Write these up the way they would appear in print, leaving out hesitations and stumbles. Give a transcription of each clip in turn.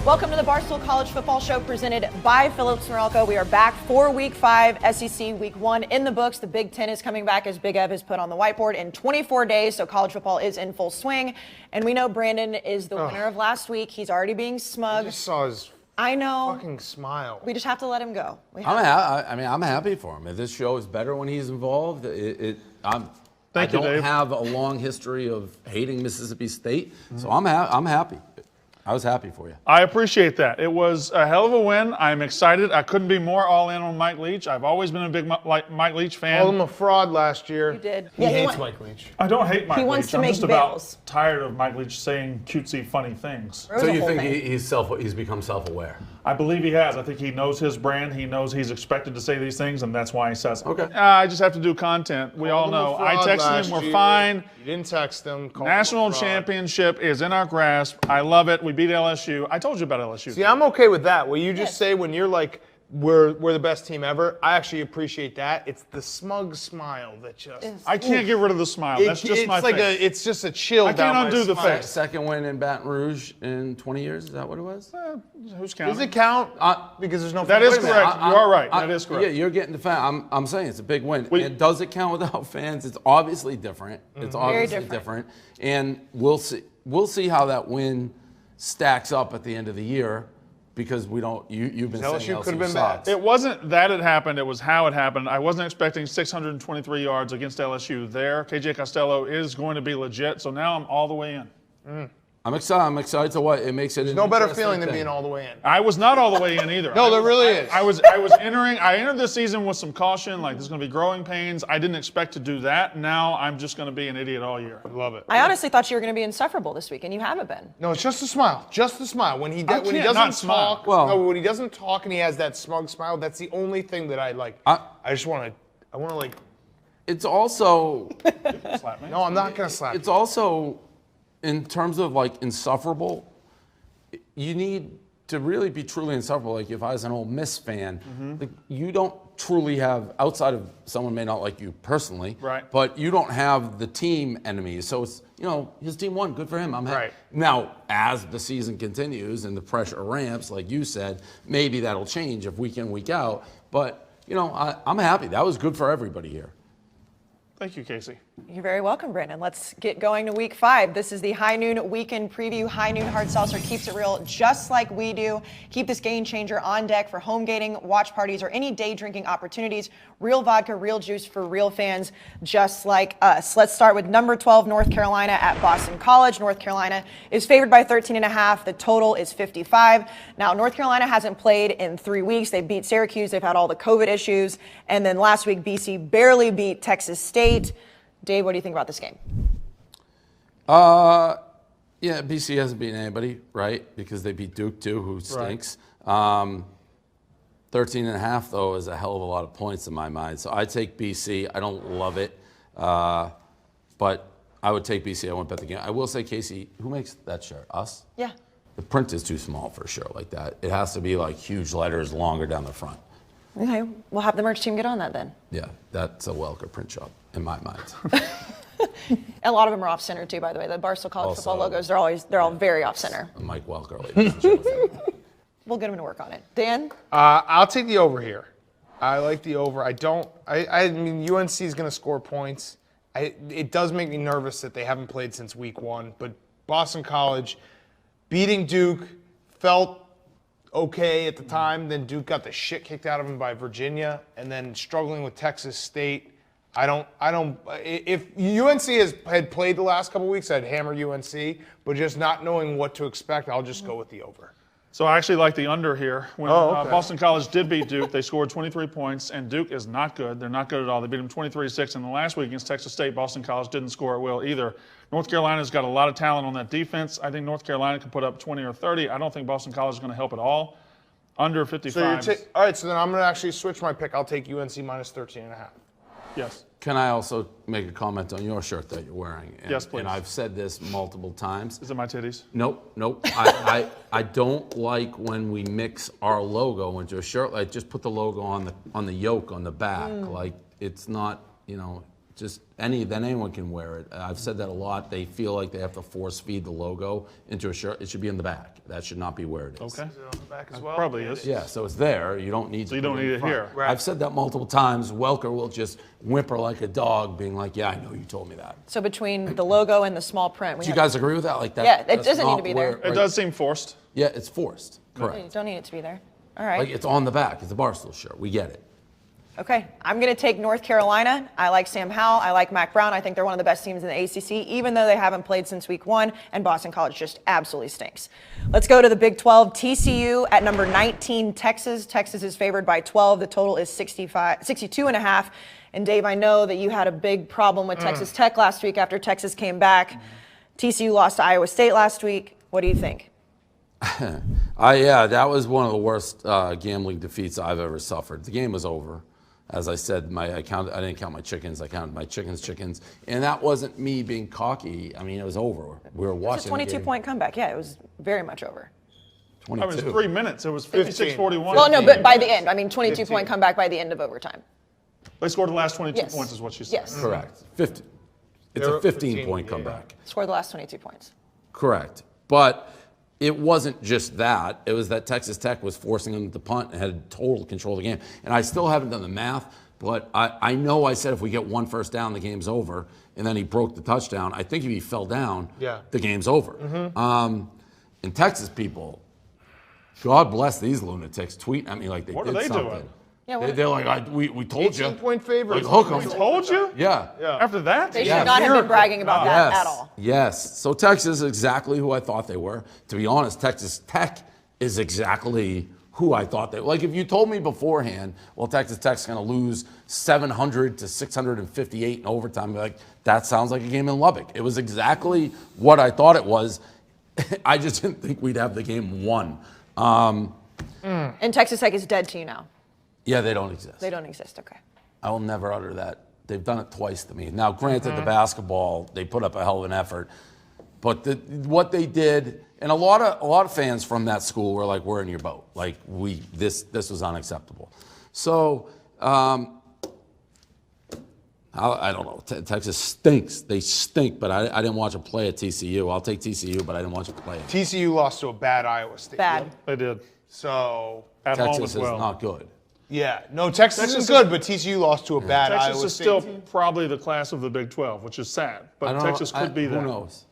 Welcome to the Barstool College Football Show presented by Phillips Norelco. We are back for Week 5, SEC Week 1 in the books. The Big Ten is coming back, as Big Ev has put on the whiteboard, in 24 days, so college football is in full swing. And we know Brandon is the winner of last week. He's already being smug. I just saw his fucking smile. We just have to let him go. I'm happy for him. If this show is better when he's involved, I don't have a long history of hating Mississippi State, so I'm happy. I was happy for you. I appreciate that. It was a hell of a win. I'm excited. I couldn't be more all in on Mike Leach. I've always been a big Mike Leach fan. Called him a fraud last year. You did. He hates Mike Leach. I don't hate Mike Leach. He wants to I'm make just about tired of Mike Leach saying cutesy, funny things. So you think he's become self-aware? I believe he has. I think he knows his brand. He knows he's expected to say these things, and that's why he says them. Okay. I just have to do content. We all know. I texted him. We're fine. You didn't text him. National championship is in our grasp. I love it. We beat LSU. I told you about LSU. See, I'm okay with that. What you just say when you're like, we're the best team ever, I actually appreciate that. It's the smug smile that just... I can't get rid of the smile. That's just my face. It's just a chill down I can't undo the face. Second win in Baton Rouge in 20 years? Is that what it was? Who's counting? Does it count? Because there's no... That is correct. You are right. That is correct. Yeah, you're getting the fan. I'm saying it's a big win. And does it count without fans? It's obviously different. It's obviously different. And we'll see how that win stacks up at the end of the year. Because we don't, you've been saying LSU could have been bad. It wasn't that it happened, it was how it happened. I wasn't expecting 623 yards against LSU there. KJ Costello is going to be legit, so now I'm all the way in. I'm excited to what it makes it. There's no better feeling than being all the way in. I was not all the way in either. No, there really is. I entered this season with some caution, like there's going to be growing pains. I didn't expect to do that. Now I'm just going to be an idiot all year. I love it. I honestly thought you were going to be insufferable this week, and you haven't been. No, it's just a smile. Just a smile. When he doesn't talk, when he doesn't talk and he has that smug smile, that's the only thing that I like. I want to like. It's also. Slap me. No, I'm not going to slap. It's also, in terms of like insufferable, you need to really be truly insufferable. Like if I was an Ole Miss fan, like you don't truly have, outside of someone may not like you personally, right? But you don't have the team enemies. So it's, his team won, good for him. I'm happy. Right. Now, as the season continues and the pressure ramps, like you said, maybe that'll change if week in, week out. But, I'm happy. That was good for everybody here. Thank you, Casey. You're very welcome, Brandon. Let's get going to Week 5. This is the High Noon Weekend Preview. High Noon Hard Seltzer keeps it real just like we do. Keep this game changer on deck for home gating, watch parties, or any day drinking opportunities. Real vodka, real juice for real fans just like us. Let's start with number 12, North Carolina at Boston College. North Carolina is favored by 13.5. The total is 55. Now, North Carolina hasn't played in 3 weeks. They beat Syracuse. They've had all the COVID issues. And then last week, BC barely beat Texas State. Dave, what do you think about this game? Yeah, BC hasn't beaten anybody, right? Because they beat Duke too, who stinks. Right. 13.5 though is a hell of a lot of points in my mind. So I take BC. I don't love it, but I would take BC. I won't bet the game. I will say, Casey, who makes that shirt? Us? Yeah. The print is too small for a shirt like that. It has to be like huge letters, longer down the front. Okay, we'll have the merch team get on that then. Yeah, that's a Welker print shop in my mind. A lot of them are off center too, by the way. The Barstool College football logos, they're all very off center. Mike Welker, ladies and gentlemen. We'll get him to work on it. Dan? I'll take the over here. I like the over. I mean, UNC is going to score points. It does make me nervous that they haven't played since week 1, but Boston College beating Duke felt okay at the time. Then Duke got the shit kicked out of him by Virginia, and then struggling with Texas State. If UNC had played the last couple weeks, I'd hammer UNC, but just not knowing what to expect, I'll just go with the over. So I actually like the under here. When Boston College did beat Duke, they scored 23 points, and Duke is not good. They're not good at all. They beat them 23-6, and the last week against Texas State, Boston College didn't score at will either. North Carolina's got a lot of talent on that defense. I think North Carolina can put up 20 or 30. I don't think Boston College is going to help at all. Under 55. All right, so then I'm going to actually switch my pick. I'll take UNC minus 13.5. Yes. Can I also make a comment on your shirt that you're wearing? Yes, please. And I've said this multiple times. Is it my titties? Nope. I don't like when we mix our logo into a shirt. Like, just put the logo on the yoke on the back. Like, it's not, then anyone can wear it. I've said that a lot. They feel like they have to force feed the logo into a shirt. It should be in the back. That should not be where it is. Okay. Is it on the back as well? Probably is. Yeah, so it's there. You don't need. So you don't need it here. Right. I've said that multiple times. Welker will just whimper like a dog, being like, "Yeah, I know you told me that." So between the logo and the small print, Do you guys agree with that? Like that? Yeah, it that's doesn't need not to be where- there. It does seem forced. Yeah, it's forced. You Correct. don't need it to be there. All right. Like it's on the back. It's a Barstool shirt. We get it. Okay, I'm going to take North Carolina. I like Sam Howell. I like Mac Brown. I think they're one of the best teams in the ACC, even though they haven't played since week 1, and Boston College just absolutely stinks. Let's go to the Big 12. TCU at number 19, Texas. Texas is favored by 12. The total is 62.5. And Dave, I know that you had a big problem with Texas Tech last week after Texas came back. TCU lost to Iowa State last week. What do you think? Yeah, that was one of the worst gambling defeats I've ever suffered. The game was over. As I said, I didn't count my chickens. I counted my chickens. And that wasn't me being cocky. I mean, it was over. We were watching. It's a 22-point comeback. Yeah, it was very much over. 22. I mean, it was 3 minutes. It was 56-41. Well, no, but by the end. I mean, 22-point comeback by the end of overtime. They scored the last 22 Yes. points is what she said. Yes. Correct. 50. It's a 15-point comeback. Scored the last 22 points. Correct. But it wasn't just that. It was that Texas Tech was forcing them to punt and had total control of the game. And I still haven't done the math, but I know I said if we get one first down, the game's over. And then he broke the touchdown. I think if he fell down, the game's over. And Texas people, God bless these lunatics, tweeting at me like they What did are they something. doing? Yeah, They're like, we told you. 18-point favorites. Like, hook 'em. Told you? Yeah. After that? They should not have been bragging about that at all. Yes. So Texas is exactly who I thought they were. To be honest, Texas Tech is exactly who I thought they were. Like if you told me beforehand, well, Texas Tech's going to lose 700 to 658 in overtime, I'd be like, that sounds like a game in Lubbock. It was exactly what I thought it was. I just didn't think we'd have the game won. And Texas Tech is dead to you now. Yeah, they don't exist. They don't exist. Okay. I will never utter that. They've done it twice to me. Now, granted, the basketball, they put up a hell of an effort. But what they did, and a lot of fans from that school were like, we're in your boat. Like, this was unacceptable. So, I don't know. Texas stinks. They stink, but I didn't watch a play at TCU. I'll take TCU, but I didn't watch a play. TCU lost to a bad Iowa State. Bad. They did. So, At home Texas as well. is not good. yeah. No, Texas is good, but TCU lost to a bad Texas Iowa is State still team. probably the class of the Big 12, which is sad. But Texas could be that. Who knows?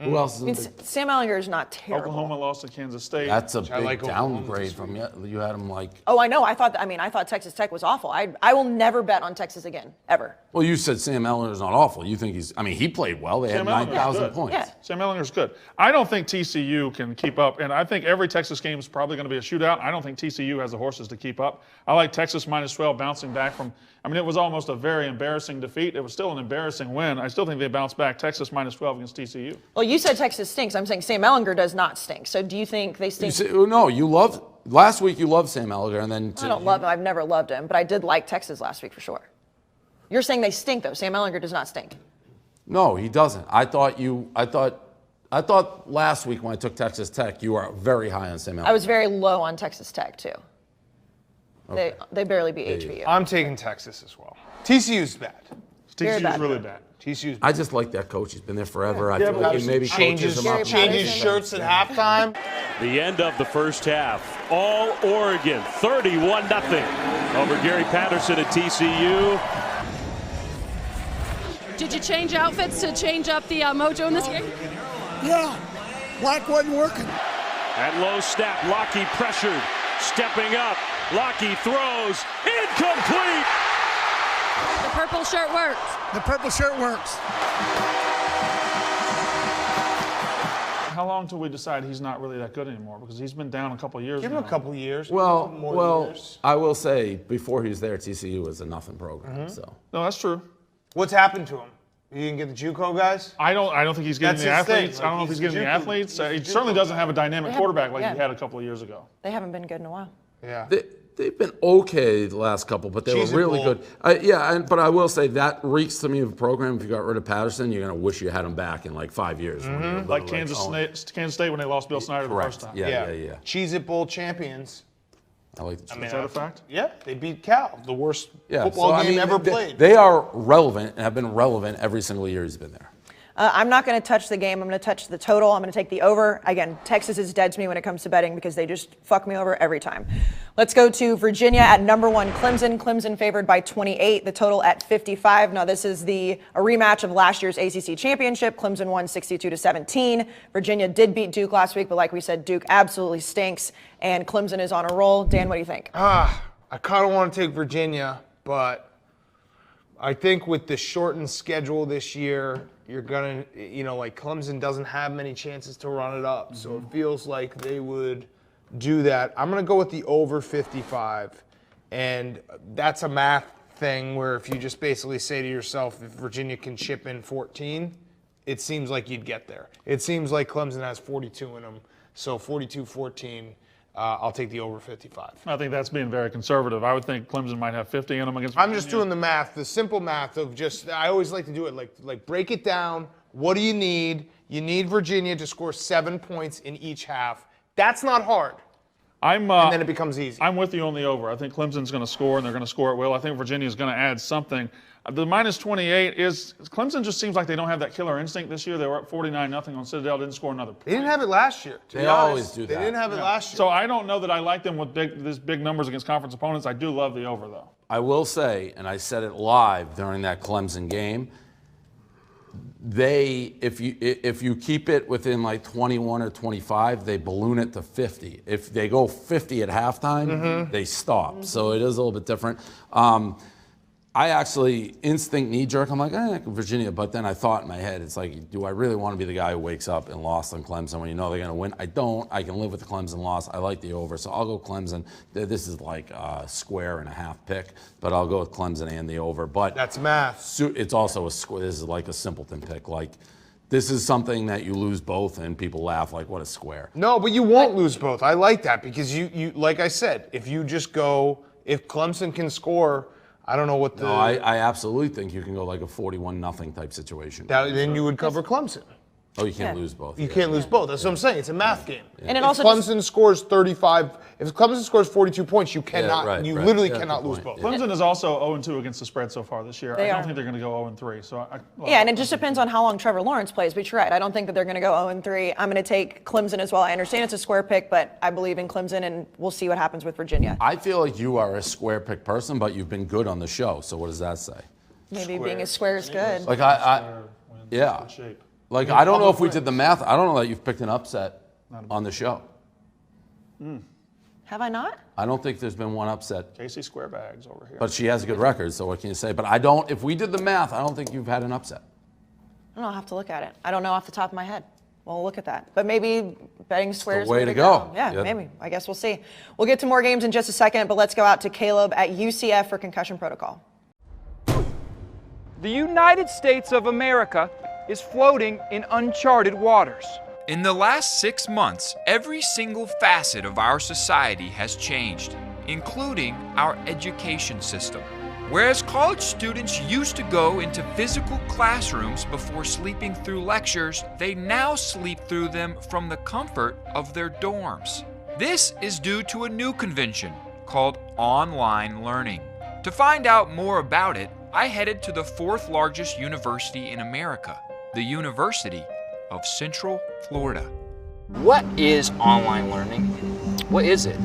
Who else is I mean, in the big? Sam Ellinger is not terrible. Oklahoma lost to Kansas State. That's a I big like Oklahoma downgrade this from you. You had them like. Oh, I know. I thought Texas Tech was awful. I will never bet on Texas again, ever. Well, you said Sam Elliner's not awful. You think he played well. They had Sam Elliner's 9,000 good. points. Yeah. Sam Ellinger's good. I don't think TCU can keep up, and I think every Texas game is probably going to be a shootout. I don't think TCU has the horses to keep up. I like Texas minus 12 bouncing back from, it was almost a very embarrassing defeat. It was still an embarrassing win. I still think they bounce back. Texas minus 12 against TCU. Well, you said Texas stinks. I'm saying Sam Ellinger does not stink. So do you think they stink? Last week you loved Sam Ellinger, and then I don't love him. I've never loved him, but I did like Texas last week for sure. You're saying they stink, though. Sam Ellinger does not stink. No, he doesn't. I thought last week when I took Texas Tech, you were very high on Sam Ellinger. I was very low on Texas Tech, too. Okay. They barely beat HBU. I'm taking Texas as well. TCU's bad. Very TCU's bad. really bad. TCU's I just like that coach. He's been there forever. I Yeah, feel but like he maybe changes coaches him up. changes shirts at halftime. The end of the first half. All Oregon, 31-0 over Gary Patterson at TCU. Did you change outfits to change up the mojo in this game? Yeah, black wasn't working. At low snap, Lockie pressured, stepping up. Lockie throws, incomplete. The purple shirt worked. The purple shirt works. How long till we decide he's not really that good anymore? Because he's been down a couple of years Give now. him a couple years. Well, more years. I will say before he was there, TCU was a nothing program. So No, that's true. What's happened to him? You didn't get the JUCO guys? I don't think he's getting That's the his thing. athletes. I don't know if Like, he's getting the he's athletes. JUCO. He He's certainly JUCO. doesn't have a dynamic quarterback like yeah. he had a couple of years ago. They haven't been good in a while. Yeah. they've been okay the last couple, but they Cheese were and really bowl. good. But I will say that reeks to me of a program. If you got rid of Patterson, you're going to wish you had him back in like 5 years. when you're Like literally Kansas State when they lost Bill Snyder the Correct. first time. Yeah. Cheez It Bowl champions. I like the Chiefs. Is that a fact? Yeah, they beat Cal, the worst Yeah, football so, I game mean, ever played. They are relevant and have been relevant every single year he's been there. I'm not going to touch the game. I'm going to touch the total. I'm going to take the over. Again, Texas is dead to me when it comes to betting because they just fuck me over every time. Let's go to Virginia at number 1, Clemson. Clemson favored by 28, the total at 55. Now, this is a rematch of last year's ACC championship. Clemson won 62-17. Virginia did beat Duke last week, but like we said, Duke absolutely stinks, and Clemson is on a roll. Dan, what do you think? I kind of want to take Virginia, but I think with the shortened schedule this year, you're going to, like Clemson doesn't have many chances to run it up. So it feels like they would do that. I'm going to go with the over 55. And that's a math thing where if you just basically say to yourself, if Virginia can chip in 14, it seems like you'd get there. It seems like Clemson has 42 in them. So 42-14. I'll take the over 55. I think that's being very conservative. I would think Clemson might have 50 in them against Virginia. I'm just doing the math, the simple math of just, I always like to do it like break it down. What do you need? You need Virginia to score 7 points in each half. That's not hard. And then it becomes easy. I'm with you on the over. I think Clemson's going to score, and they're going to score at will. I think Virginia's going to add something. The minus 28 is Clemson just seems like they don't have that killer instinct this year. They were up 49-0 on Citadel, didn't score another point. They didn't have it last year. They always do that. They didn't have it last year. So I don't know that I like them with these big numbers against conference opponents. I do love the over, though. I will say, and I said it live during that Clemson game, if you keep it within like 21 or 25, they balloon it to 50. If they go 50 at halftime, they stop. So it is a little bit different. I actually instinct knee jerk. I'm like, Virginia. But then I thought in my head, it's like, do I really want to be the guy who wakes up and lost on Clemson when you know they're going to win? I don't. I can live with the Clemson loss. I like the over, so I'll go Clemson. This is like a square and a half pick, but I'll go with Clemson and the over. But that's math. It's also a square. This is like a simpleton pick. Like, this is something that you lose both and people laugh like, what a square. No, but you won't lose both. I like that because you like I said, if you just go, if Clemson can score. I don't know what the. No, I absolutely think you can go like a 41-0 type situation. Then you would cover Clemson. Oh, you can't lose both. You can't lose both. That's what I'm saying. It's a math game. And it if also Clemson scores 35, if Clemson scores 42 points, you cannot. You literally cannot lose both. Clemson is also 0-2 against the spread so far this year. I don't think they're going to go 0-3. So and it just depends on how long Trevor Lawrence plays. But you're right. I don't think that they're going to go 0-3. I'm going to take Clemson as well. I understand it's a square pick, but I believe in Clemson, and we'll see what happens with Virginia. I feel like you are a square pick person, but you've been good on the show. So what does that say? Maybe being a square is good. Like yeah. Like, I don't know if we did the math. I don't know that you've picked an upset on the show. Have I not? I don't think there's been one upset. Casey Squarebags over here. But she has a good record, so what can you say? But I don't, if we did the math, I don't think you've had an upset. I don't know, I'll have to look at it. I don't know off the top of my head. We'll look at that. But maybe betting squares. The way to go. Yeah, maybe. I guess we'll see. We'll get to more games in just a second, but let's go out to Caleb at UCF for concussion protocol. The United States of America is floating in uncharted waters. In the last 6 months, every single facet of our society has changed, including our education system. Whereas college students used to go into physical classrooms before sleeping through lectures, they now sleep through them from the comfort of their dorms. This is due to a new convention called online learning. To find out more about it, I headed to the 4th largest university in America, the University of Central Florida. What is online learning? What is it?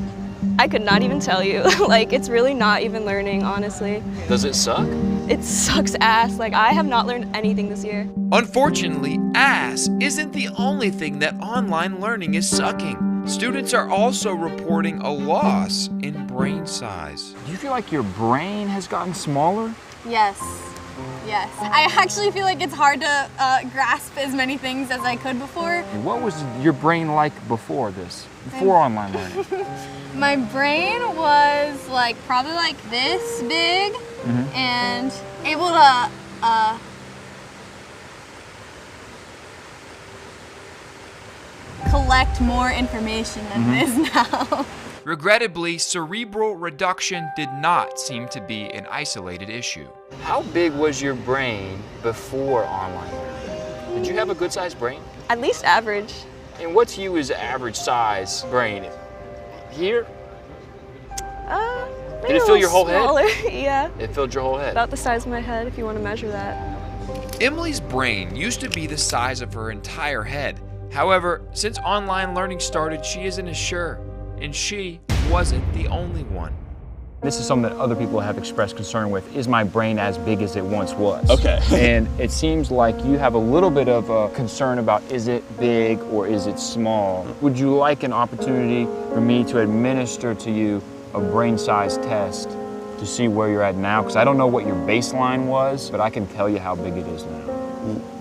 I could not even tell you. Like, it's really not even learning, honestly. Does it suck? It sucks ass. Like, I have not learned anything this year. Unfortunately, ass isn't the only thing that online learning is sucking. Students are also reporting a loss in brain size. Do you feel like your brain has gotten smaller? Yes. Yes. I actually feel like it's hard to grasp as many things as I could before. What was your brain like before this? Before online learning? My brain was like probably like this big and able to collect more information than it is now. Regrettably, cerebral reduction did not seem to be an isolated issue. How big was your brain before online learning? Did you have a good sized brain? At least average. And what's you as average size brain? Here? Maybe Did it a fill your little whole head? smaller. Yeah. It filled your whole head. About the size of my head, if you want to measure that. Emily's brain used to be the size of her entire head. However, since online learning started, she isn't as sure. And she wasn't the only one. This is something that other people have expressed concern with. Is my brain as big as it once was? Okay. And it seems like you have a little bit of a concern about, is it big or is it small? Would you like an opportunity for me to administer to you a brain size test to see where you're at now? Because I don't know what your baseline was, but I can tell you how big it is now.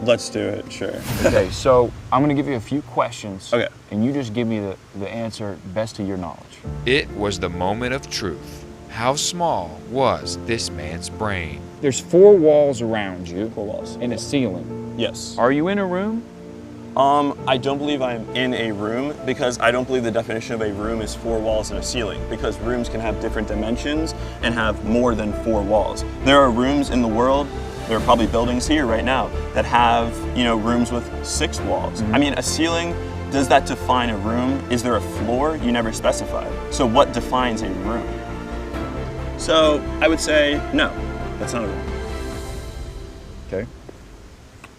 Let's do it, sure. Okay, so I'm gonna give you a few questions. Okay. And you just give me the answer best to your knowledge. It was the moment of truth. How small was this man's brain? There's 4 walls around you. 4 walls. And a ceiling. Yes. Are you in a room? I don't believe I'm in a room because I don't believe the definition of a room is 4 walls and a ceiling, because rooms can have different dimensions and have more than 4 walls. There are rooms in the world, there are probably buildings here right now that have, rooms with 6 walls. I mean, a ceiling, does that define a room? Is there a floor? You never specified. So what defines a room? So I would say, no, that's not a room. Okay.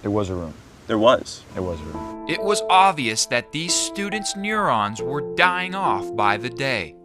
There was a room. There was. There was a room. It was obvious that these students' neurons were dying off by the day.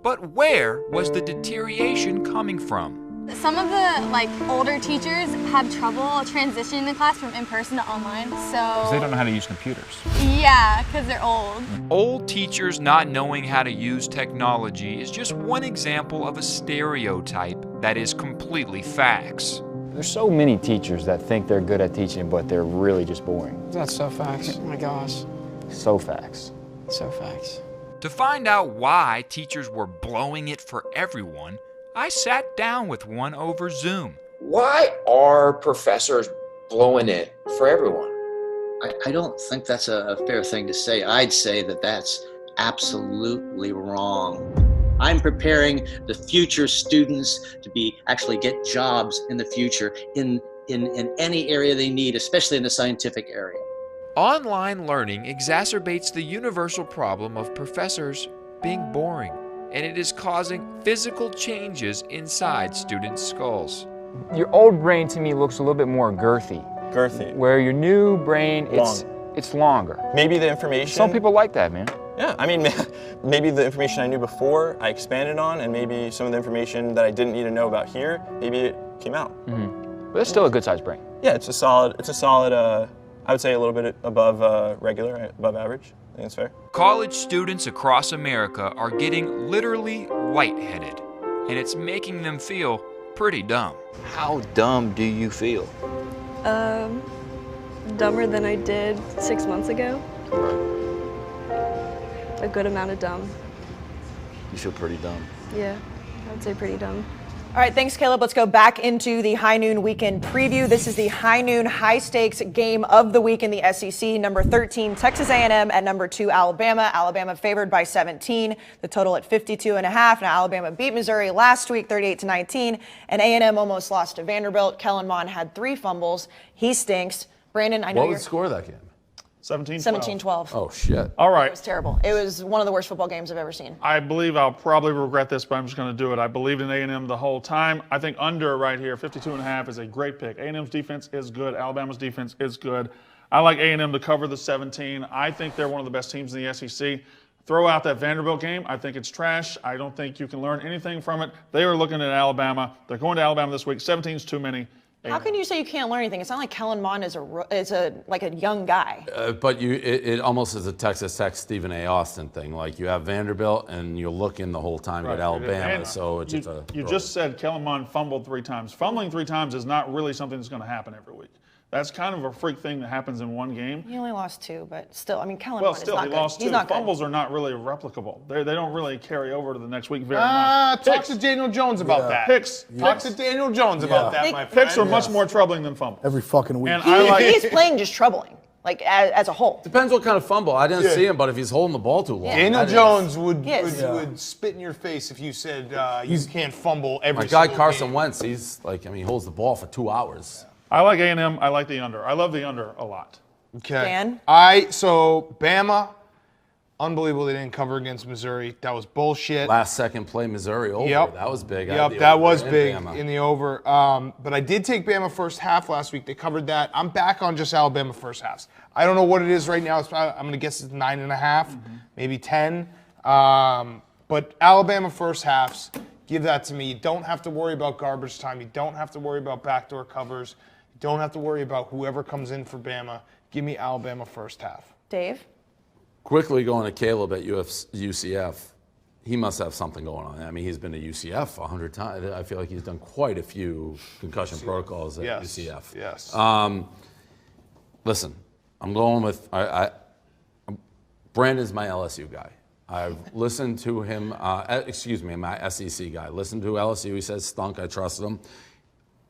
But where was the deterioration coming from? Some of the older teachers have trouble transitioning the class from in-person to online, so... Because they don't know how to use computers. Yeah, because they're old. Old teachers not knowing how to use technology is just one example of a stereotype that is completely facts. There's so many teachers that think they're good at teaching, but they're really just boring. That's so facts. Oh my gosh. So facts. So facts. To find out why teachers were blowing it for everyone, I sat down with one over Zoom. Why are professors blowing it for everyone? I don't think that's a fair thing to say. I'd say that that's absolutely wrong. I'm preparing the future students to actually get jobs in the future in any area they need, especially in the scientific area. Online learning exacerbates the universal problem of professors being boring, and it is causing physical changes inside students' skulls. Your old brain to me looks a little bit more girthy. Girthy. Where your new brain, it's longer. Maybe the information... Some people like that, man. Yeah, I mean, maybe the information I knew before I expanded on, and maybe some of the information that I didn't need to know about here, maybe it came out. Mm-hmm. But it's still a good-sized brain. Yeah, it's a solid, I would say a little bit above regular, above average. I think that's fair. College students across America are getting literally lightheaded, and it's making them feel pretty dumb. How dumb do you feel? Dumber than I did 6 months ago. A good amount of dumb. You feel pretty dumb. Yeah, I would say pretty dumb. All right, thanks, Caleb. Let's go back into the High Noon Weekend preview. This is the High Noon high-stakes game of the week in the SEC. Number 13, Texas A&M at number 2, Alabama. Alabama favored by 17. The total at 52.5. Now, Alabama beat Missouri last week, 38-19, and A&M almost lost to Vanderbilt. Kellen Mond had 3 fumbles. He stinks. Brandon, I know What was the score of that game? 17-12. Oh, shit. All right. It was terrible. It was one of the worst football games I've ever seen. I believe I'll probably regret this, but I'm just going to do it. I believed in A&M the whole time. I think under right here, 52.5 is a great pick. A&M's defense is good. Alabama's defense is good. I like A&M to cover the 17. I think they're one of the best teams in the SEC. Throw out that Vanderbilt game. I think it's trash. I don't think you can learn anything from it. They are looking at Alabama. They're going to Alabama this week. 17's too many. How can you say you can't learn anything? It's not like Kellen Mond is a young guy. But it almost is a Texas Tech Stephen A. Austin thing. Like you have Vanderbilt and you're looking the whole time at Alabama. And so it's you just said Kellen Mond fumbled 3 times. Fumbling 3 times is not really something that's going to happen every week. That's kind of a freak thing that happens in one game. He only lost 2, but still, I mean, Kellen Well, Mond still, is not he good. lost 2. He's not Fumbles good. are not really replicable. They don't really carry over to the next week very much. Talk to Daniel Jones about that. Talk to Daniel Jones about that, my friend. Picks are much more troubling than fumbles. Every fucking week. And I like He's playing just troubling, like as a whole. Depends what kind of fumble. I didn't see him, but if he's holding the ball too long. Daniel Jones would Yes. spit in your face if you said you can't fumble every My guy single Carson game. Wentz, he's like, he holds the ball for 2 hours. I like A&M. I like the under. I love the under a lot. Okay. Dan? So Bama, Unbelievable they didn't cover against Missouri. That was bullshit. Last second play, Missouri over. Yep. That was big. Yep, that was big in the over. But I did take Bama first half last week. They covered that. I'm back on just Alabama first halves. I don't know what it is right now. I'm going to guess it's 9.5, maybe 10. But Alabama first halves, give that to me. You don't have to worry about garbage time. You don't have to worry about backdoor covers. You don't have to worry about whoever comes in for Bama. Give me Alabama first half. Dave? Quickly going to Caleb at UCF. He must have something going on. I mean, he's been to UCF 100 times. I feel like he's done quite a few concussion protocols at UCF. Yes. Listen, I'm going with Brandon's my LSU guy. I've listened to him, my SEC guy. Listened to LSU. He says stunk. I trusted him.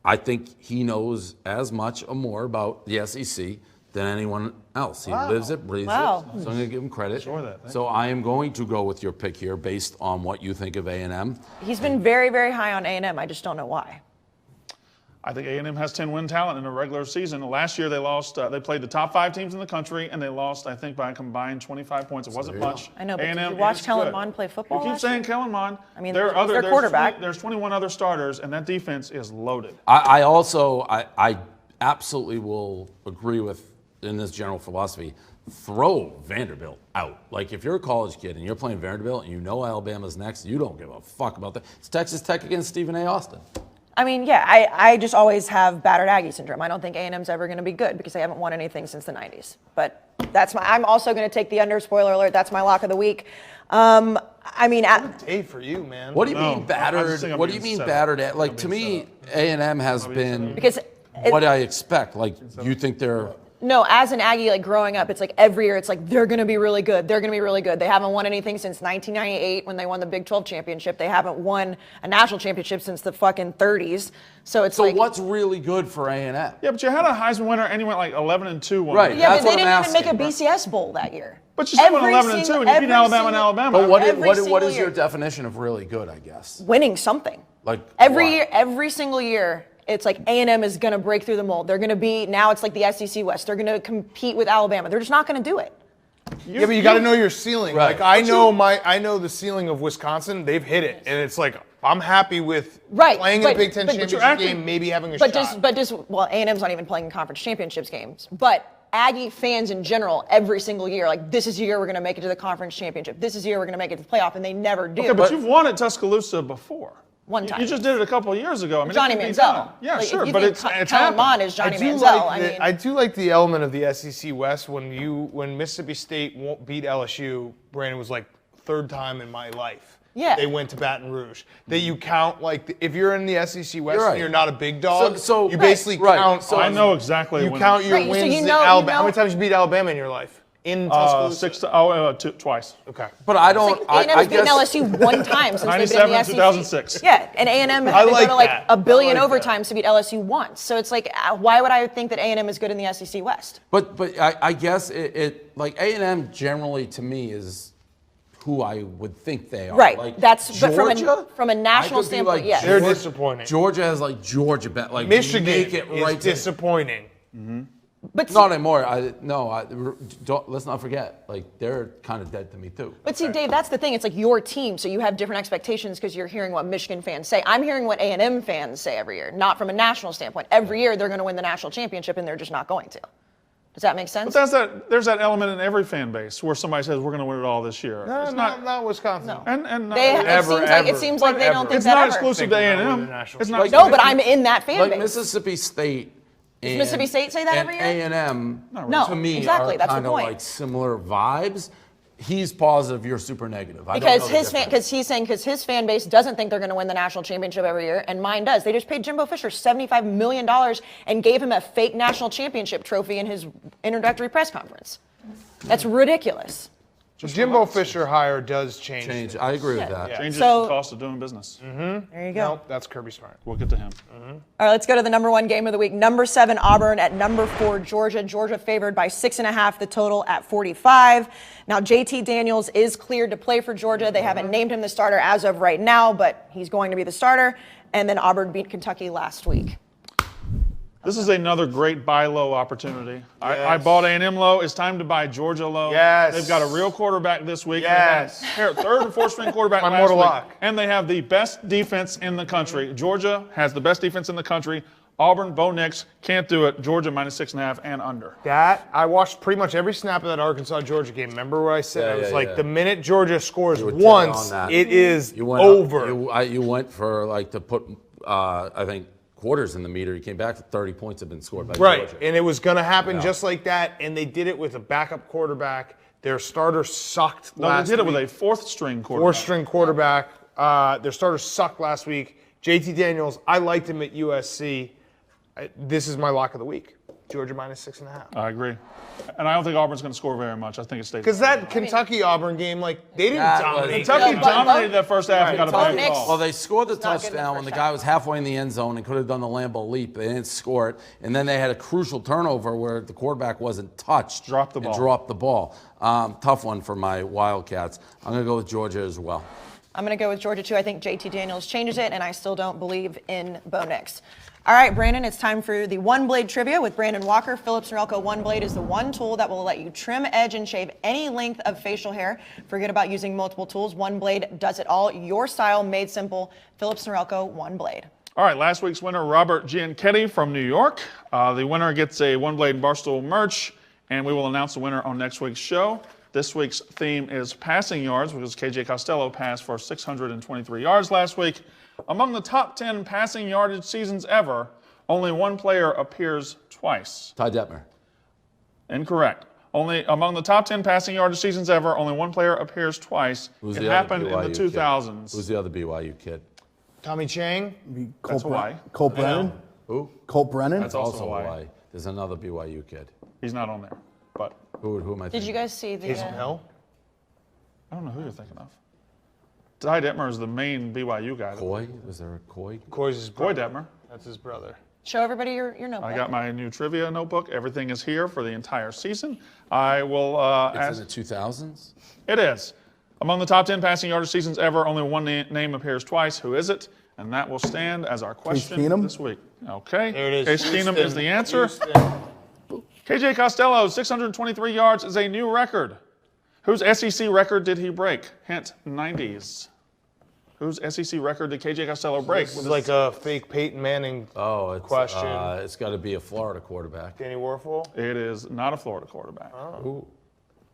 I think he knows as much or more about the SEC than anyone else. He lives it, breathes it. So I'm going to give him credit. So I am going to go with your pick here based on what you think of A&M. He's been very, very high on A&M. I just don't know why. I think A&M has 10-win talent in a regular season. Last year they lost. They played the top 5 teams in the country, and they lost, I think, by a combined 25 points. It wasn't much. I know, but A&M did you watch is Kellen good. Mond play football? You keep saying Kellen Mond. I mean, their quarterback. There's 21 other starters, and that defense is loaded. I also absolutely will agree with, in this general philosophy, throw Vanderbilt out. Like, if you're a college kid and you're playing Vanderbilt and you know Alabama's next, you don't give a fuck about that. It's Texas Tech against Stephen A. Austin. I mean, yeah, I just always have battered Aggie syndrome. I don't think A&M's ever going to be good because they haven't won anything since the 90s. But I'm also going to take the under, spoiler alert, that's my lock of the week. I mean, Dave, for you, man. What do you mean battered? What do you mean battered? Like, to me, A&M has been what I expect. Like, you think they're... No, as an Aggie, like growing up, it's like every year it's like they're going to be really good. They're going to be really good. They haven't won anything since 1998 when they won the Big 12 championship. They haven't won a national championship since the fucking 30s. So what's really good for A&M? Yeah, but you had a Heisman winner and you went like 11-2 one Right. year. Yeah, but they didn't even make a BCS bowl that year. But you still went 11-2 and you beat Alabama and Alabama. But what is your definition of really good, I guess? Winning something. Like every single year. It's like A&M is going to break through the mold. They're going to be, now it's like the SEC West. They're going to compete with Alabama. They're just not going to do it. Yeah, but you got to know your ceiling. Right. Like I know the ceiling of Wisconsin. They've hit it, and it's like I'm happy with playing in a Big Ten championship game, maybe having a shot. Well, A&M's not even playing in conference championships games. But Aggie fans in general, every single year, like this is the year we're going to make it to the conference championship. This is the year we're going to make it to the playoff, and they never do. Okay, but you've won at Tuscaloosa before. One time. You just did it a couple of years ago. I mean, Johnny Manziel. Yeah, like, sure, but it's Kellen Mond is Johnny Manziel. I do like the element of the SEC West when Mississippi State won't beat LSU. Brandon was like, third time in my life. Yeah. They went to Baton Rouge. That you count like if you're in the SEC West You're right. and you're not a big dog, So you basically count. So I know exactly. You count your Right, so wins you in know- Alabama. you know- How many times you beat Alabama in your life? In Tuscaloosa? Twice. Okay. But I don't. A&M's beaten LSU one time since they've been in the SEC. 2006. Yeah, and A&M had to go to like a billion overtimes to beat LSU once. So it's like, why would I think that A&M is good in the SEC West? But I guess it like A&M generally to me is who I would think they are. Right. Like That's Georgia, but from a national I could be standpoint, like, yes. They're disappointing. Georgia has like Georgia bet like Michigan make it is right disappointing. But not anymore. Let's not forget. Like they're kind of dead to me too. But see, Dave, that's the thing. It's like your team, so you have different expectations because you're hearing what Michigan fans say. I'm hearing what A&M fans say every year, not from a national standpoint. Every year they're going to win the national championship, and they're just not going to. Does that make sense? But there's that element in every fan base where somebody says we're going to win it all this year. No, it's not Wisconsin. No. And it seems like they don't think it's that not ever. exclusive to A&M. It's not. No, but I'm in that fan Like base. Mississippi State. Does Mississippi State say that every year? A&M No, to me exactly, are that's the kind of point. like similar vibes. He's positive, you're super negative. I Because don't know his fan base doesn't think they're going to win the national championship every year, and mine does. They just paid Jimbo Fisher $75 million and gave him a fake national championship trophy in his introductory press conference. That's ridiculous. The Jimbo Fisher hire does change. I agree with that. Changes the cost of doing business. There you go. Nope, that's Kirby Smart. We'll get to him. All right, let's go to the number one game of the week. Number 7, Auburn at number 4, Georgia. Georgia favored by 6.5, the total at 45. Now, JT Daniels is cleared to play for Georgia. They haven't named him the starter as of right now, but he's going to be the starter. And then Auburn beat Kentucky last week. This is another great buy low opportunity. I bought A&M low. It's time to buy Georgia low. Yes. They've got a real quarterback this week. Yes. They had third and fourth string quarterback My last mortal week. lock. And they have the best defense in the country. Georgia has the best defense in the country. Auburn, Bo Nix, can't do it. Georgia -6.5 and under. I watched pretty much every snap of that Arkansas-Georgia game. Remember what I said? I was like, yeah. the minute Georgia scores You were dead once, on that. it is You went over. You went for like to put, I think, quarters in the meter. You came back to 30 points have been scored by Georgia. And it was going to happen just like that, and they did it with a backup quarterback. Their starter sucked last week. They did it with a fourth-string quarterback. Fourth-string quarterback. Their starter sucked last week. JT Daniels, I liked him at USC. This is my lock of the week. Georgia -6.5. I agree. And I don't think Auburn's going to score very much. I think it stays. Because that Kentucky-Auburn game, like, they didn't dominate. Kentucky dominated that first half and got a bad Nix. call. Well, they scored the not good in the touchdown when first the guy was halfway in the end zone and could have done the Lambeau leap. They didn't score it. And then they had a crucial turnover where the quarterback wasn't touched. Dropped the ball. And dropped the ball. Tough one for my Wildcats. I'm going to go with Georgia as well. I'm going to go with Georgia, too. I think JT Daniels changes it, and I still don't believe in Bo Nix. All right, Brandon, it's time for the One Blade Trivia with Brandon Walker. Phillips Norelco One Blade is the one tool that will let you trim, edge, and shave any length of facial hair. Forget about using multiple tools. One Blade does it all. Your style made simple. Phillips Norelco One Blade. All right, last week's winner, Robert Gianchetti from New York. The winner gets a One Blade Barstool merch, and we will announce the winner on next week's show. This week's theme is passing yards, because KJ Costello passed for 623 yards last week. Among the top 10 passing yardage seasons ever, only one player appears twice. Ty Detmer. Incorrect. Only among the top 10 passing yardage seasons ever, only one player appears twice. Who's it the other happened in BYU the kid? 2000s. Who's the other BYU kid? Tommy Chang. That's Hawaii. Colt Brennan. Who? Colt Brennan. That's also Hawaii. There's another BYU kid. He's not on there. But Who am I thinking? Did you guys see the... Taysom Hill. I don't know who you're thinking of. Ty Detmer is the main BYU guy. Coy? Was there a Coy? Coy's his Coy brother. Detmer. That's his brother. Show everybody your notebook. I got my new trivia notebook. Everything is here for the entire season. I will It's ask. in the 2000s? It is. Among the top 10 passing yardage seasons ever, only one name appears twice. Who is it? And that will stand as our question Keenum? this week. Okay. There it is. Case Keenum is the answer. Houston. KJ Costello, 623 yards is a new record. Whose SEC record did he break? Hint, 90s. Whose SEC record did KJ Costello break? This is like a fake Peyton Manning question. It's got to be a Florida quarterback. Danny Warfel? It is not a Florida quarterback. Ooh.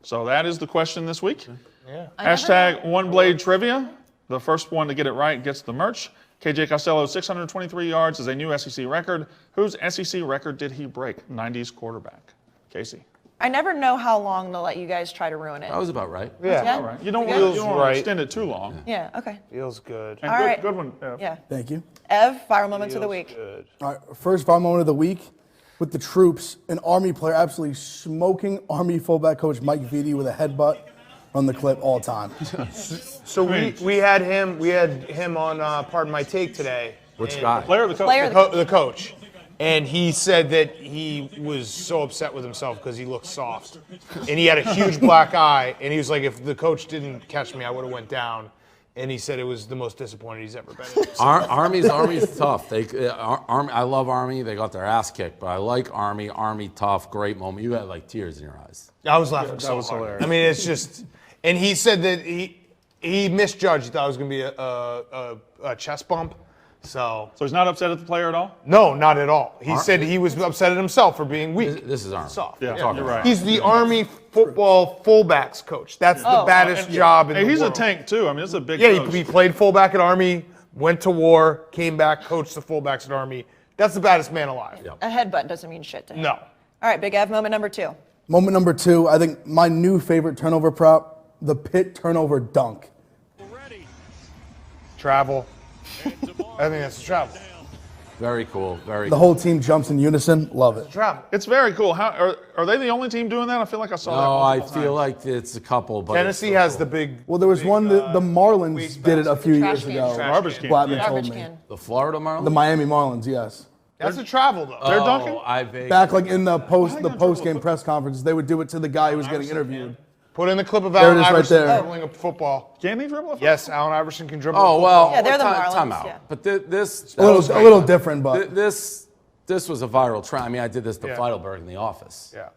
So that is the question this week. Yeah. Hashtag One Blade Trivia. The first one to get it right gets the merch. KJ Costello, 623 yards is a new SEC record. Whose SEC record did he break? 90s quarterback. Casey. I never know how long they'll let you guys try to ruin it. That was about right. Yeah. All right. You don't Feels want to right. extend it too long. Yeah, okay. Feels good. And All good, right. good one. Ev. Yeah. Thank you. Ev, viral moments of the week. Good. All right, first viral moment of the week with the troops. An Army player absolutely smoking Army fullback coach Mike Vitti with a headbutt on the clip all time. So we had him on Pardon My Take today. Which guy? Player or the coach? Player. The coach. And he said that he was so upset with himself because he looked soft. And he had a huge black eye. And he was like, if the coach didn't catch me, I would have went down. And he said it was the most disappointed he's ever been in. Army's tough. I love Army. They got their ass kicked, but I like Army. Army tough, great moment. You had like tears in your eyes. I was laughing so was hard. hilarious. I mean, it's just, and he said that he misjudged. He thought it was going to be a chest bump. So he's not upset at the player at all? No, not at all. He said he was upset at himself for being weak. This is Army. Soft. Yeah, you're right. He's the Army football fullbacks coach. That's the baddest job in the He's world. a tank too. I mean, it's a big Yeah, coach. he played fullback at Army, went to war, came back, coached the fullbacks at Army. That's the baddest man alive. Yep. A headbutt doesn't mean shit to him. No. All right, Big Ev, moment number 2. Moment number 2, I think my new favorite turnover prop, the Pitt turnover dunk. Travel. I think that's the travel. Very cool. Very The cool. whole team jumps in unison. Love it. Travel. It's very cool. How are they the only team doing that? I feel like I saw that. No, I multiple feel times. like it's a couple. But Tennessee it's so has cool. the big. Well, there was one, the Marlins waste did it a few Trash years can. ago. Garbage can. Blattman Yeah. told Garbage me. can. The Florida Marlins. The Miami Marlins, yes. That's a travel though. They're dunking? I vaguely- Back like in the post game press conference, they would do it to the guy who was getting interviewed. Put in the clip of There it Allen is right Iverson there. dribbling a football. Can he dribble? Yes, Allen Iverson can dribble. Oh a well. football. Yeah, they're the time Marlins, out. yeah. But this A little different, but this This was a viral trend. I mean, I did this to Yeah. Feidelberg in the office. Yeah.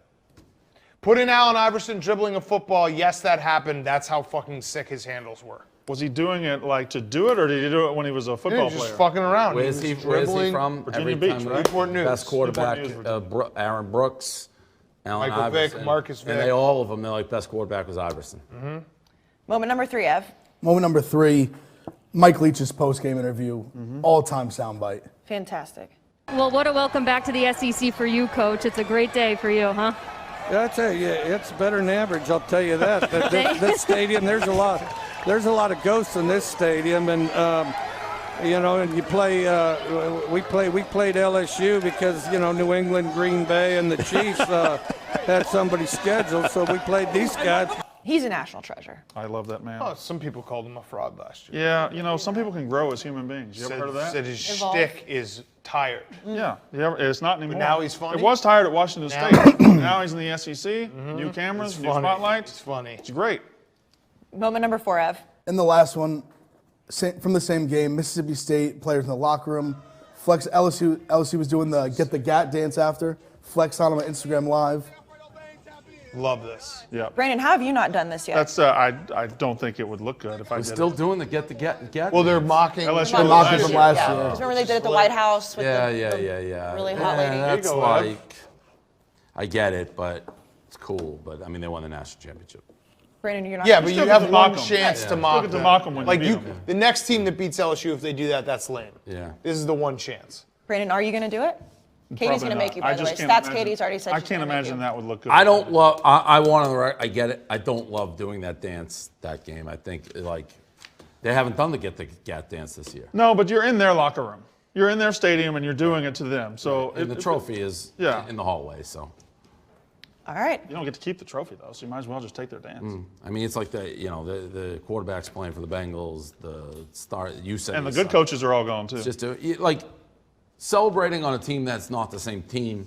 Put in Allen Iverson dribbling a football. Yes, that happened. That's how fucking sick his handles were. Was he doing it like to do it, or did he do it when he was a football Just player? fucking around. Where's he from? Virginia Every Beach, time, right? Newport News. Best quarterback, Newport News, Aaron Brooks, Allen Michael Iverson. Vick, Marcus Vick. And they all of them, they're like, best quarterback was Iverson. Moment number 3, Ev. Moment number 3, Mike Leach's post-game interview, all-time soundbite. Fantastic. Well, what a welcome back to the SEC for you, Coach. It's a great day for you, huh? Yeah, I tell you, it's better than average. I'll tell you that. This stadium, there's a lot of ghosts in this stadium, and and you play. We played LSU because New England, Green Bay, and the Chiefs had somebody scheduled, so we played these guys. He's a national treasure. I love that man. Oh, some people called him a fraud last year. Yeah, some people can grow as human beings. You ever heard of that? Said his shtick is tired. Yeah, it's not anymore. But now he's funny? It was tired at Washington State. Now he's in the SEC, new cameras, It's new funny. spotlights. It's funny. It's great. Moment number 4, Ev. In the last one, from the same game, Mississippi State players in the locker room. Flex LSU was doing the get the gat dance after. Flex on him on Instagram Live. Love this. Yeah. Brandon, how have you not done this yet? That's I don't think it would look good if I We're did still it. doing the get. Well, they're mocking. LSU They're mocking from last year. Because remember they did it at the White House with Yeah. the really hot lady. That's There you go, like, I get it, but it's cool. But I mean, they won the national championship. Brandon, you're not. Yeah, but you still have get to mock one 'em. chance Yeah. to mock Still get to them. mock 'em when you like beat 'em. the next team that beats LSU, if they do that, that's lame. Yeah. This is the one chance. Brandon, are you going to do it? Katie's Probably going to not. make you, by I the just way. can't That's imagine- Katie's already said I she's can't gonna make imagine you. that would look good. I don't love. I want to. I get it. I don't love doing that dance. That game. I think like they haven't done the get the gat dance this year. No, but you're in their locker room. You're in their stadium and you're doing it to them. So And the trophy is in the hallway. So. All right. You don't get to keep the trophy though, so you might as well just take their dance. I mean, it's like the quarterbacks playing for the Bengals, the star. You said. And the good coaches are all gone too. It's just like celebrating on a team that's not the same team.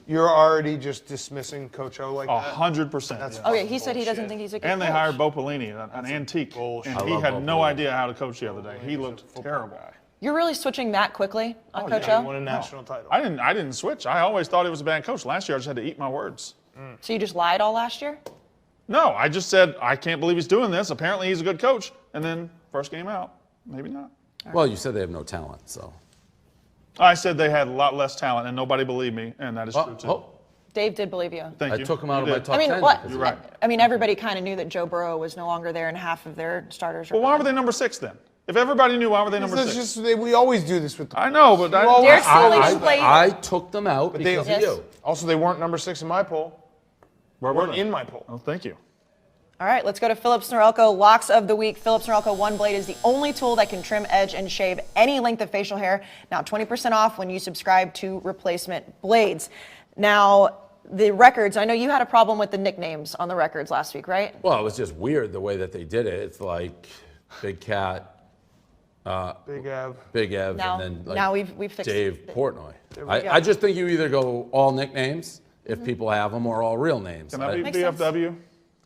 You're already just dismissing Coach O like that? 100%. That's Oh, yeah, he said he doesn't think he's a good And they coach. hired Bo Pelini, an antique, and I he love had Bo no Pelini. idea how to coach the other day. He looked terrible. You're really switching that quickly on Coach He O? won a national title. I didn't switch. I always thought he was a bad coach. Last year I just had to eat my words. So you just lied all last year? No, I just said I can't believe he's doing this. Apparently he's a good coach. And then first game out, maybe not. Well, you said they have no talent, so. I said they had a lot less talent, and nobody believed me, and that is true too. Dave did believe you. Thank I you. took him out You of my did. top I mean, 10. what? because You're right. I mean, everybody kind of knew that Joe Burrow was no longer there and half of their starters were Well, why gone. were they number 6 then? If everybody knew, why were they number This 6? is just, we always do this with the I know, but They're slowly playing. I took them out But they, because of you. Also, they weren't number 6 in my poll. Where were they? In my poll. Oh, thank you. All right, let's go to Phillips Norelco. Locks of the week. Phillips Norelco One Blade is the only tool that can trim, edge, and shave any length of facial hair. Now 20% off when you subscribe to replacement blades. Now, the records, I know you had a problem with the nicknames on the records last week, right? Well, it was just weird the way that they did it. It's like Big Cat, Big Av. Big Ev, Now- and then like now we've fixed Dave it. Portnoy. we go. I just think you either go all nicknames if people have them, or all real names. Can that be Makes sense. BFW?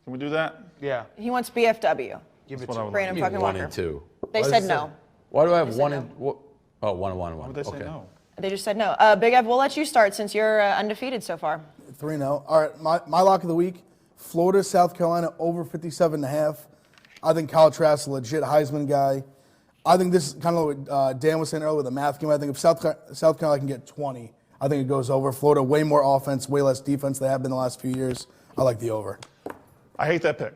Can we do that? Yeah. He wants BFW. Give it That's what I to would Brandon You fucking need 1 Walker. and 2. They Why said does it no. say- Why do I have They said 1 no. and what? Oh, 1 and 1 and 1. Why would they say Okay. no? They just said no. Big Ev, we'll let you start since you're undefeated so far. 3-0. All right, my lock of the week, Florida, South Carolina, over 57.5. I think Kyle Trask is a legit Heisman guy. I think this is kind of what Dan was saying earlier with the math game. I think if South Carolina can get 20, I think it goes over. Florida, way more offense, way less defense they have been the last few years. I like the over. I hate that pick.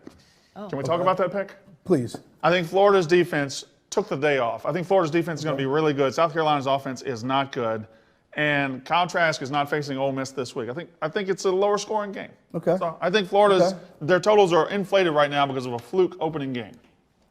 Can we talk about that pick? Please. I think Florida's defense took the day off. I think Florida's defense is going to be really good. South Carolina's offense is not good. And Kyle Trask is not facing Ole Miss this week. I think it's a lower scoring game. Okay. So I think their totals are inflated right now because of a fluke opening game.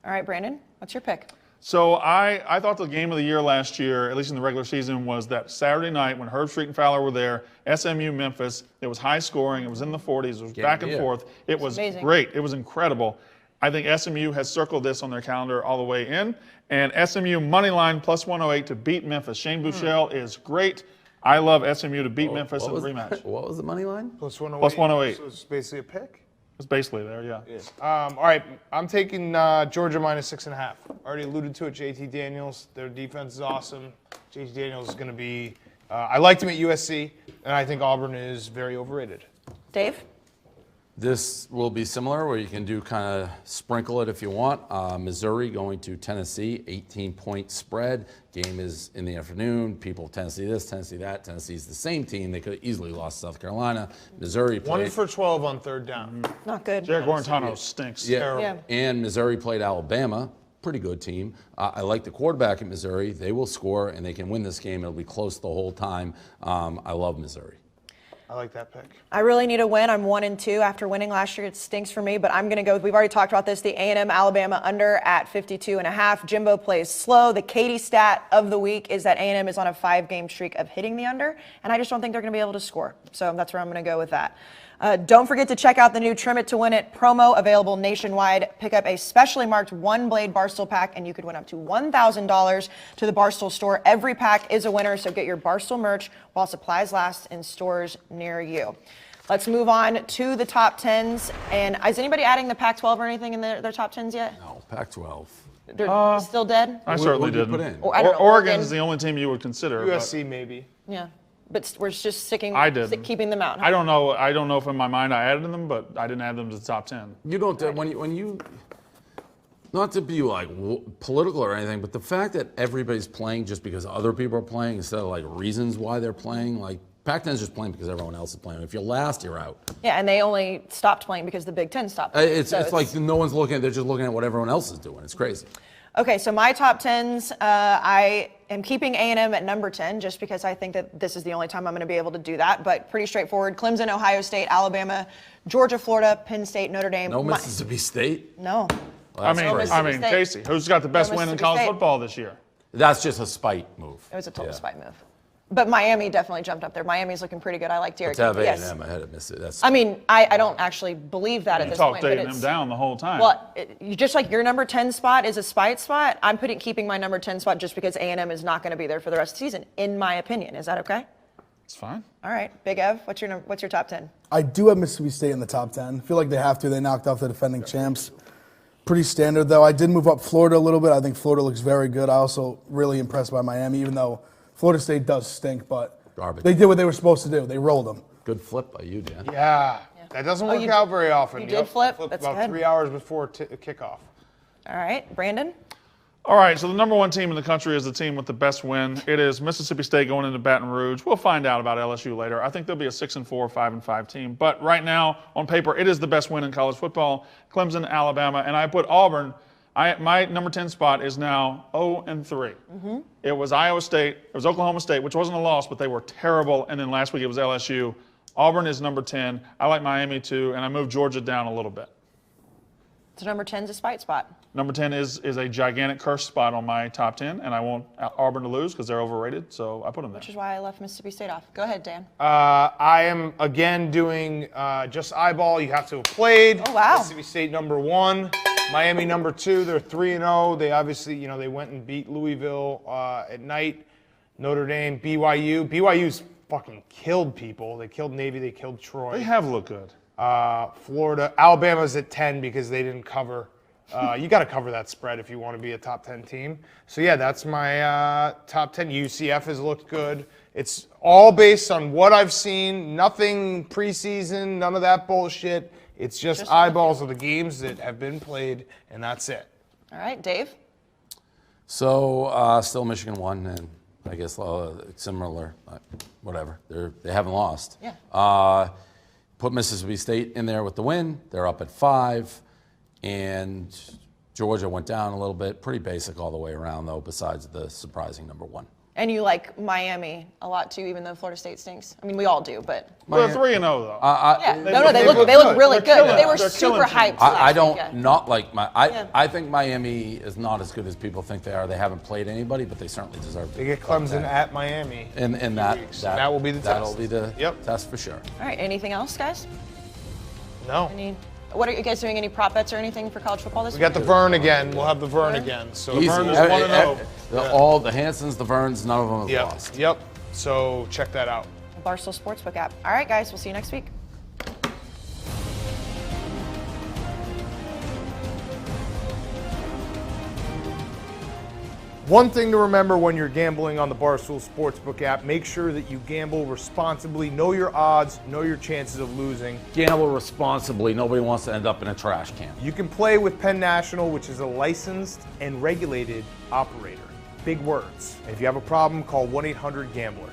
All right, Brandon, what's your pick? So I thought the game of the year last year, at least in the regular season, was that Saturday night when Herb Street and Fowler were there, SMU Memphis. It was high scoring. It was in the 40s. It was back and forth. It was amazing. great. It was incredible. I think SMU has circled this on their calendar all the way in. And SMU money line plus 108 to beat Memphis. Shane Buechele is great. I love SMU to beat Memphis in the rematch. What was the money line? Plus 108. Plus 108. So it's basically a pick? It's basically there, yeah. All right, I'm taking Georgia minus 6.5. Already alluded to it, JT Daniels. Their defense is awesome. JT Daniels is going to be I liked him at USC, and I think Auburn is very overrated. Dave? This will be similar, where you can do kind of sprinkle it if you want. Missouri going to Tennessee, 18-point spread. Game is in the afternoon. People, Tennessee this, Tennessee that. Tennessee's the same team. They could have easily lost South Carolina. Missouri played. 1 for 12 on third down. Not good. Jared Guarantano stinks. Yeah. And Missouri played Alabama. Pretty good team. I like the quarterback at Missouri. They will score, and they can win this game. It'll be close the whole time. I love Missouri. I like that pick. I really need a win. I'm 1-2 after winning last year. It stinks for me, but I'm going to go with, we've already talked about this, the A&M Alabama under at 52.5. Jimbo plays slow. The Katie stat of the week is that A&M is on a 5-game streak of hitting the under, and I just don't think they're going to be able to score. So that's where I'm going to go with that. Don't forget to check out the new Trim It to Win It promo available nationwide. Pick up a specially marked one-blade Barstool pack, and you could win up to $1,000 to the Barstool store. Every pack is a winner, so get your Barstool merch while supplies last in stores near you. Let's move on to the top 10s. And is anybody adding the Pac-12 or anything in their top 10s yet? No, Pac-12. They're still dead? I certainly did. didn't. Or, I don't know, Oregon's the only team you would consider. USC maybe. Yeah. But we're just keeping them out. Huh? I don't know if in my mind I added them, but I didn't add them to the top 10. You don't, when you, not to be like political or anything, but the fact that everybody's playing just because other people are playing instead of like reasons why they're playing, like Pac-10 is just playing because everyone else is playing. If you're last, you're out. Yeah, and they only stopped playing because the Big Ten stopped playing. It's like no one's looking, they're just looking at what everyone else is doing. It's crazy. Okay, so my top 10s, I am keeping A&M at number 10 just because I think that this is the only time I'm going to be able to do that, but pretty straightforward. Clemson, Ohio State, Alabama, Georgia, Florida, Penn State, Notre Dame. No Mississippi State? No. Well, I mean, Casey, who's got the best win in college football this year? That's just a spite move. It was a total spite move. But Miami definitely jumped up there. Miami's looking pretty good. I like Derek. Let's have yes. A&M ahead of Mississippi. I mean, I don't actually believe that at this point. You talked A&M down the whole time. Well, just like your number 10 spot is a spite spot, I'm keeping my number 10 spot just because A&M is not going to be there for the rest of the season, in my opinion. Is that okay? It's fine. All right, Big Ev, what's your top 10? I do have Mississippi State in the top 10. I feel like they have to. They knocked off the defending champs. Pretty standard, though. I did move up Florida a little bit. I think Florida looks very good. I also really impressed by Miami, even though Florida State does stink, but garbage. They did what they were supposed to do. They rolled them. Good flip by you, Dan. Yeah. That doesn't work out very often. You did flip? I flipped That's about good. 3 hours before kickoff. All right, Brandon? All right, so the number one team in the country is the team with the best win. It is Mississippi State going into Baton Rouge. We'll find out about LSU later. I think they'll be a 6-4, 5-5 team. But right now, on paper, it is the best win in college football. Clemson, Alabama, and I put Auburn. My number 10 spot is now 0-3. Mm-hmm. It was Iowa State. It was Oklahoma State, which wasn't a loss, but they were terrible. And then last week it was LSU. Auburn is number 10. I like Miami too, and I moved Georgia down a little bit. So number 10 is a spite spot. Number 10 is a gigantic curse spot on my top 10, and I want Auburn to lose because they're overrated, so I put them there. Which is why I left Mississippi State off. Go ahead, Dan. I am, again, doing just eyeball. You have to have played. Oh, wow. Mississippi State number 1. Miami number 2. They're 3-0. They obviously, they went and beat Louisville at night. Notre Dame, BYU. BYU's fucking killed people. They killed Navy. They killed Troy. They have looked good. Florida. Alabama's at 10 because they didn't cover. You got to cover that spread if you want to be a top 10 team. So, yeah, that's my top 10. UCF has looked good. It's all based on what I've seen. Nothing preseason, none of that bullshit. It's just eyeballs of the games that have been played, and that's it. All right, Dave? So, still Michigan won, and I guess similar, whatever. They haven't lost. Yeah. Put Mississippi State in there with the win. They're up at 5. And Georgia went down a little bit. Pretty basic all the way around, though, besides the surprising number 1. And you like Miami a lot, too, even though Florida State stinks. I mean, we all do, but... Well, they're 3-0, though. They look really good. But they were super hyped. I don't not like I think Miami is not as good as people think they are. They haven't played anybody, but they certainly deserve it. They get Clemson at Miami. And that will be the test. That'll be the test for sure. All right, anything else, guys? No. What are you guys doing? Any prop bets or anything for college football this week? We got the Vern again. We'll have the Vern again. So the Vern is 1-0. All the Hansons, the Verns, none of them have lost. Yep. So check that out. Barstool Sportsbook app. All right, guys. We'll see you next week. One thing to remember when you're gambling on the Barstool Sportsbook app, make sure that you gamble responsibly, know your odds, know your chances of losing. Gamble responsibly. Nobody wants to end up in a trash can. You can play with Penn National, which is a licensed and regulated operator. Big words. And if you have a problem, call 1-800-GAMBLER.